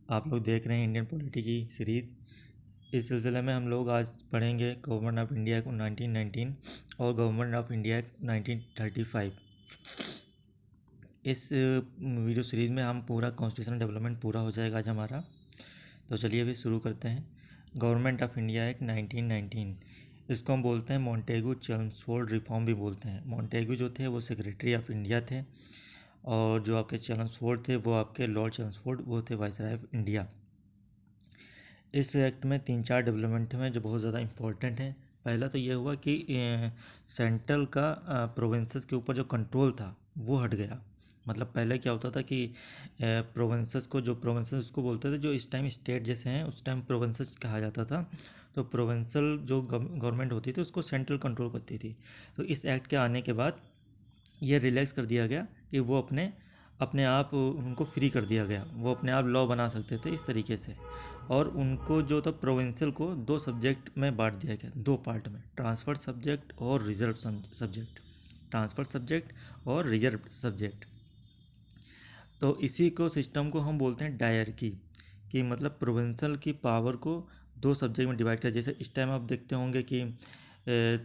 आप लोग देख रहे हैं इंडियन पॉलिटी की सीरीज़। इस सिलसिले में हम लोग आज पढ़ेंगे गवर्नमेंट ऑफ इंडिया को 1919 और गवर्नमेंट ऑफ इंडिया 1935। इस वीडियो सीरीज़ में हम पूरा कॉन्स्टिट्यूशन डेवलपमेंट पूरा हो जाएगा आज हमारा। तो चलिए अभी शुरू करते हैं। गवर्नमेंट ऑफ इंडिया एक्ट 1919, इसको हम बोलते हैं मॉन्टेगू चेम्सफोर्ड रिफॉर्म भी बोलते हैं। मॉन्टेगू जो थे वो सेक्रेटरी ऑफ इंडिया थे और जो आपके चेम्सफोर्ड थे वो आपके लॉर्ड चेम्सफोर्ड वो थे वाइसराय ऑफ इंडिया। इस एक्ट में 3-4 डेवलपमेंट हैं जो बहुत ज़्यादा इम्पोर्टेंट हैं। पहला तो ये हुआ कि सेंट्रल का प्रोविंसेस के ऊपर जो कंट्रोल था वो हट गया। मतलब पहले क्या होता था कि प्रोविंसेस को, जो प्रोविंसेस उसको बोलते थे, जो इस टाइम स्टेट जैसे हैं उस टाइम प्रोविंसेस कहा जाता था। तो प्रोविंशियल जो गवर्नमेंट होती थी उसको सेंट्रल कंट्रोल करती थी। तो इस एक्ट के आने के बाद ये रिलैक्स कर दिया गया कि वो अपने आप उनको फ्री कर दिया गया, वो अपने आप लॉ बना सकते थे इस तरीके से। और उनको जो था प्रोविंशियल को 2 सब्जेक्ट में बांट दिया गया, 2 पार्ट में, ट्रांसफर सब्जेक्ट और रिजर्व सब्जेक्ट। ट्रांसफर सब्जेक्ट और रिजर्व सब्जेक्ट। तो इसी को सिस्टम को हम बोलते हैं डायरकी, कि मतलब प्रोविंशियल की पावर को 2 सब्जेक्ट में डिवाइड किया। जैसे इस टाइम आप देखते होंगे कि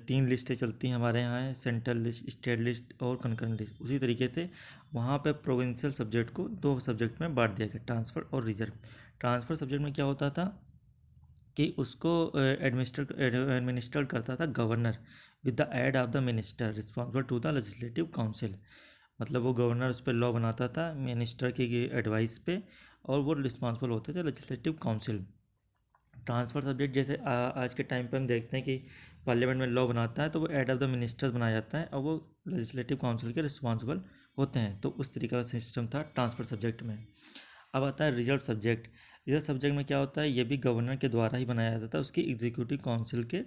3 लिस्टें चलती हैं हमारे यहाँ है, सेंट्रल लिस्ट, स्टेट लिस्ट और कंकरेंट लिस्ट। उसी तरीके से वहाँ पे प्रोविंशियल सब्जेक्ट को 2 सब्जेक्ट में बांट दिया गया, ट्रांसफ़र और रिजर्व। ट्रांसफ़र सब्जेक्ट में क्या होता था कि उसको एडमिनिस्टर करता था governor with the aid of the minister responsible to the legislative council. मतलब वो गवर्नर उस पर लॉ बनाता था मिनिस्टर की एडवाइस पे, और वो रिस्पॉन्सिबल होते थे लेजिस्लेटिव काउंसिल। ट्रांसफ़र सब्जेक्ट जैसे आज के टाइम पे हम देखते हैं कि पार्लियामेंट में लॉ बनाता है तो वो हेड ऑफ द मिनिस्टर्स बनाया जाता है और वो लेजिस्लेटिव काउंसिल के रिस्पॉन्सिबल होते हैं। तो उस तरीके का सिस्टम था ट्रांसफ़र सब्जेक्ट में। अब आता है रिजर्व सब्जेक्ट। रिजर्व सब्जेक्ट में क्या होता है, ये भी गवर्नर के द्वारा ही बनाया जाता है उसकी एग्जीक्यूटिव काउंसिल के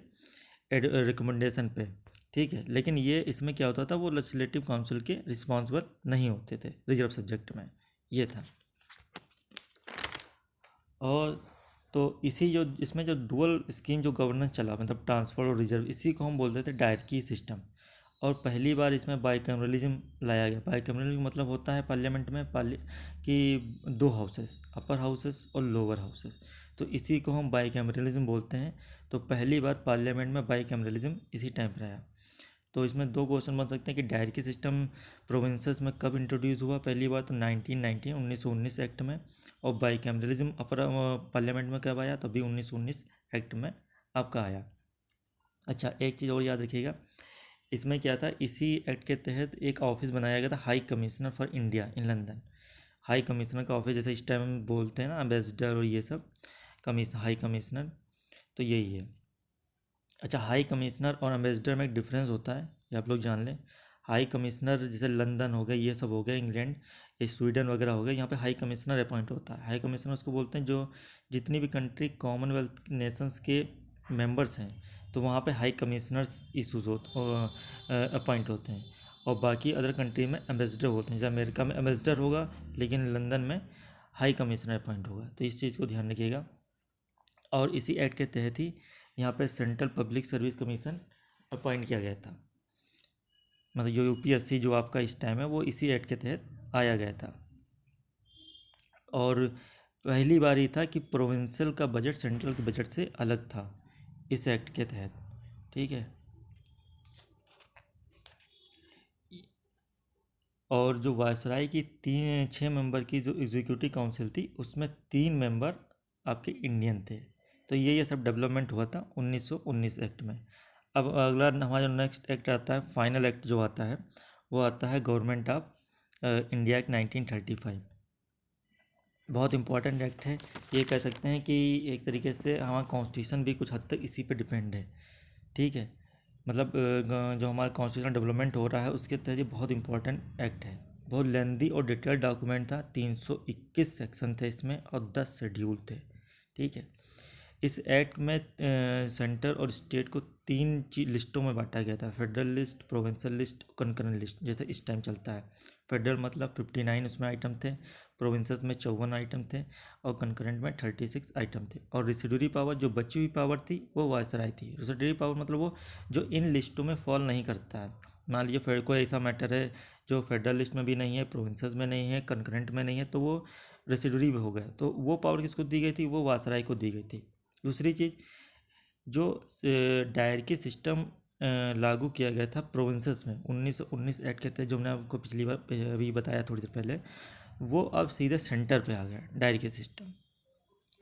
रिकमेंडेशन पे। ठीक है, लेकिन ये इसमें क्या होता था, वो लेजिस्लेटिव काउंसिल के रिस्पॉन्सिबल नहीं होते थे रिजर्व सब्जेक्ट में। ये था। और तो इसी जो इसमें जो डुअल स्कीम जो गवर्नेंस चला, मतलब ट्रांसफ़र और रिजर्व, इसी को हम बोलते थे डायरकी सिस्टम। और पहली बार इसमें बाईकैमरलिज्म लाया गया। बाईकैमरलिज्म मतलब होता है पार्लियामेंट में कि 2 हाउसेस, अपर हाउसेस और लोअर हाउसेस, तो इसी को हम बाईकैमरलिज्म बोलते हैं। तो पहली बार पार्लियामेंट में बाईकैमरलिज्म इसी टाइम पर आया। तो इसमें 2 क्वेश्चन बन सकते हैं कि डायरकी सिस्टम प्रोविंसेस में कब इंट्रोड्यूस हुआ। पहली बार तो 1919 एक्ट में। और बाईकैमरलिज्म अपर पार्लियामेंट में कब आया, तभी 1919 एक्ट में आपका आया। अच्छा, एक चीज़ और याद रखिएगा, इसमें क्या था, इसी एक्ट के तहत एक ऑफिस बनाया गया था, high commissioner for India in London. High commissioner का ऑफिस जैसे इस टाइम हम बोलते हैं ना एम्बेसडर और ये सब, हाई कमिश्नर, तो यही है। अच्छा, हाई कमिश्नर और एम्बेसडर में एक डिफरेंस होता है, ये आप लोग जान लें। हाई कमिश्नर जैसे लंदन हो गया, ये सब हो गया, इंग्लैंड, ये स्वीडन वगैरह हो गया, यहाँ पे हाई कमिश्नर अपॉइंट होता है। हाई कमिश्नर उसको बोलते हैं जो जितनी भी कंट्री कॉमनवेल्थ नेशंस के मेंबर्स हैं, तो वहाँ पे हाई कमिश्नर्स इशूज़ अपॉइंट होते हैं। और बाकी अदर कंट्री में एम्बेसडर होते हैं, जैसे अमेरिका में एम्बेसडर होगा लेकिन लंदन में हाई कमिश्नर अपॉइंट होगा। तो इस चीज़ को ध्यान रखिएगा। और इसी एक्ट के तहत ही यहाँ पे central public service commission appoint किया गया था। मतलब जो यूपीएससी जो आपका इस टाइम है वो इसी एक्ट के तहत आया गया था। और पहली बार ही था कि प्रोविंशियल का बजट सेंट्रल के बजट से अलग था इस एक्ट के तहत। ठीक है। और जो वायसराय की 6 मेंबर की जो एग्जीक्यूटिव काउंसिल थी उसमें 3 मेंबर आपके इंडियन थे। तो ये सब डेवलपमेंट हुआ था 1919 एक्ट में। अब अगला हमारा जो नेक्स्ट एक्ट आता है, फाइनल एक्ट जो आता है, वो आता है गवर्नमेंट ऑफ इंडिया एक्ट 1935। बहुत इंपॉर्टेंट एक्ट है। ये कह सकते हैं कि एक तरीके से हमारा कॉन्स्टिट्यूशन भी कुछ हद तक इसी पे डिपेंड है। ठीक है, मतलब जो हमारा कॉन्स्टिट्यूशन डेवलपमेंट हो रहा है उसके तहत ये बहुत इंपॉर्टेंट एक्ट है। बहुत लेंदी और डिटेल्ड डॉक्यूमेंट था, 321 सेक्शन थे इसमें और 10 शेड्यूल थे। ठीक है। इस एक्ट में सेंटर और स्टेट को 3 लिस्टों में बांटा गया था, federal list, provincial list, concurrent list, जैसे इस टाइम चलता है। फेडरल मतलब 59 उसमें आइटम थे, प्रोविंसेस में 54 आइटम थे और कंकरेंट में 36 आइटम थे। और रिसिडरी पावर, जो बची हुई पावर थी, वो वायसराय थी। रिसिडरी पावर मतलब वो जो इन लिस्टों में फॉल नहीं करता है। मान लीजिए कोई ऐसा मैटर है जो फेडरल लिस्ट में भी नहीं है, प्रोविंसेस में नहीं है, कंकरेंट में नहीं है, तो वो रेसिडरी हो गया। तो वो पावर किसको दी गई थी, वो वायसराय को दी गई थी। दूसरी चीज़, जो डायरकी सिस्टम लागू किया गया था प्रोविंसेस में 1919 एक्ट के तहत, जो मैंने आपको पिछली बार अभी बताया थोड़ी देर पहले, वो अब सीधे सेंटर पे आ गया डायरकी सिस्टम।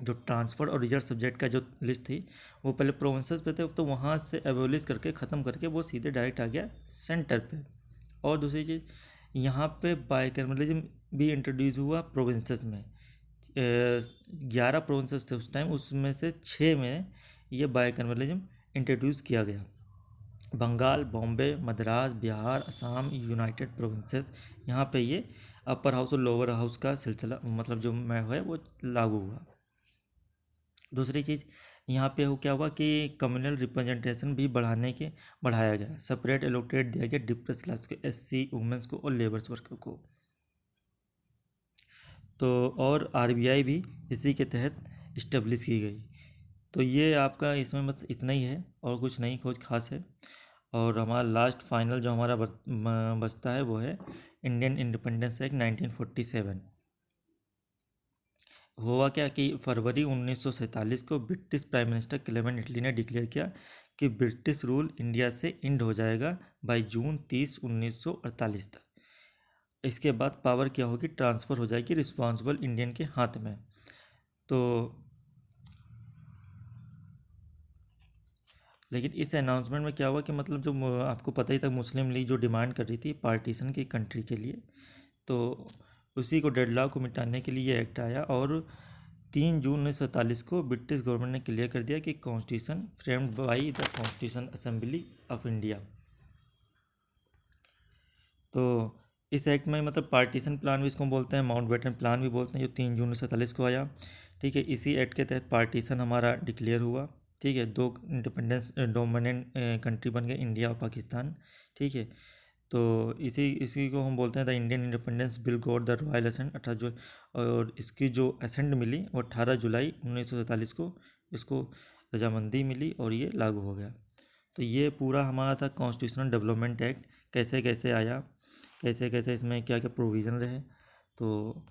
जो ट्रांसफर और रिजर्व सब्जेक्ट का जो लिस्ट थी वो पहले प्रोविंसेस पे थे, तो वहाँ से एबोलिश करके ख़त्म करके वो सीधे डायरेक्ट आ गया सेंटर पे। और दूसरी चीज़, यहाँ पे बाइकैमरलिज्म भी इंट्रोड्यूस हुआ प्रोविंसेस में। 11 प्रोविंसेस थे उस टाइम, उसमें से 6 में ये बाइकैमरलिज्म इंट्रोड्यूस किया गया। बंगाल, बॉम्बे, मद्रास, बिहार, असम, यूनाइटेड प्रोविंसेस, यहाँ पे ये अपर हाउस और लोअर हाउस का सिलसिला मतलब जो मैं है वो लागू हुआ। दूसरी चीज़, यहाँ पे क्या हुआ कि कम्युनल रिप्रेजेंटेशन भी बढ़ाया गया। सेपरेट एलोकेट दिया गया डिप्रेस क्लास को, एससी, वुमेंस को और लेबर्स वर्कर को। तो और आरबीआई भी इसी के तहत इस्टेब्लिश की गई। तो ये आपका इसमें बस इतना ही है और कुछ नहीं खोज खास है। और हमारा लास्ट फाइनल जो हमारा बचता है वो है इंडियन इंडिपेंडेंस एक्ट 1947। हुआ क्या कि फरवरी 1947 को ब्रिटिश प्राइम मिनिस्टर क्लेमेंट एटली ने डिक्लेयर किया कि ब्रिटिश रूल इंडिया से एंड हो जाएगा बाई जून 30, 1948 तक। इसके बाद पावर क्या होगी, ट्रांसफ़र हो जाएगी रिस्पॉन्सिबल इंडियन के हाथ में। तो लेकिन इस अनाउंसमेंट में क्या हुआ कि मतलब जो आपको पता ही था, मुस्लिम लीग जो डिमांड कर रही थी पार्टीशन की कंट्री के लिए, तो उसी को डेडलॉक को मिटाने के लिए ये एक्ट आया। और 3 जून 1947 को ब्रिटिश गवर्नमेंट ने क्लियर कर दिया कि constitution framed by the constitution assembly of India. तो इस एक्ट में मतलब पार्टीशन प्लान भी इसको बोलते हैं, माउंटबेटन प्लान भी बोलते हैं, जो 3 जून 1947 को आया। ठीक है, इसी एक्ट के तहत पार्टीशन हमारा डिक्लेयर हुआ। ठीक है, 2 इंडिपेंडेंस डोमिनेंट कंट्री बन गए, इंडिया और पाकिस्तान। ठीक है, तो इसी को हम बोलते हैं the Indian independence bill got the royal assent 18 July. और इसकी जो असेंट मिली वो 18 जुलाई 1947 को इसको रजामंदी मिली और ये लागू हो गया। तो ये पूरा हमारा था कॉन्स्टिट्यूशनल डेवलपमेंट एक्ट, कैसे कैसे आया, कैसे कैसे इसमें क्या क्या प्रोविज़न रहे। तो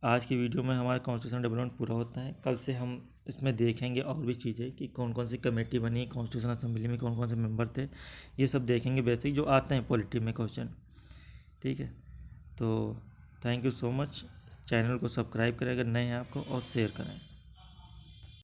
आज की वीडियो में हमारा कॉन्स्टिट्यूशनल डेवलपमेंट पूरा होता है। कल से हम इसमें देखेंगे और भी चीज़ें कि कौन कौन सी कमेटी बनी, कॉन्स्टिट्यूशनल असेंबली में कौन कौन से मेंबर थे, ये सब देखेंगे बेसिक जो आते हैं पॉलिटी में क्वेश्चन। ठीक है, तो thank you so much. Channel को सब्सक्राइब करें अगर नए हैं आपको, और शेयर करें।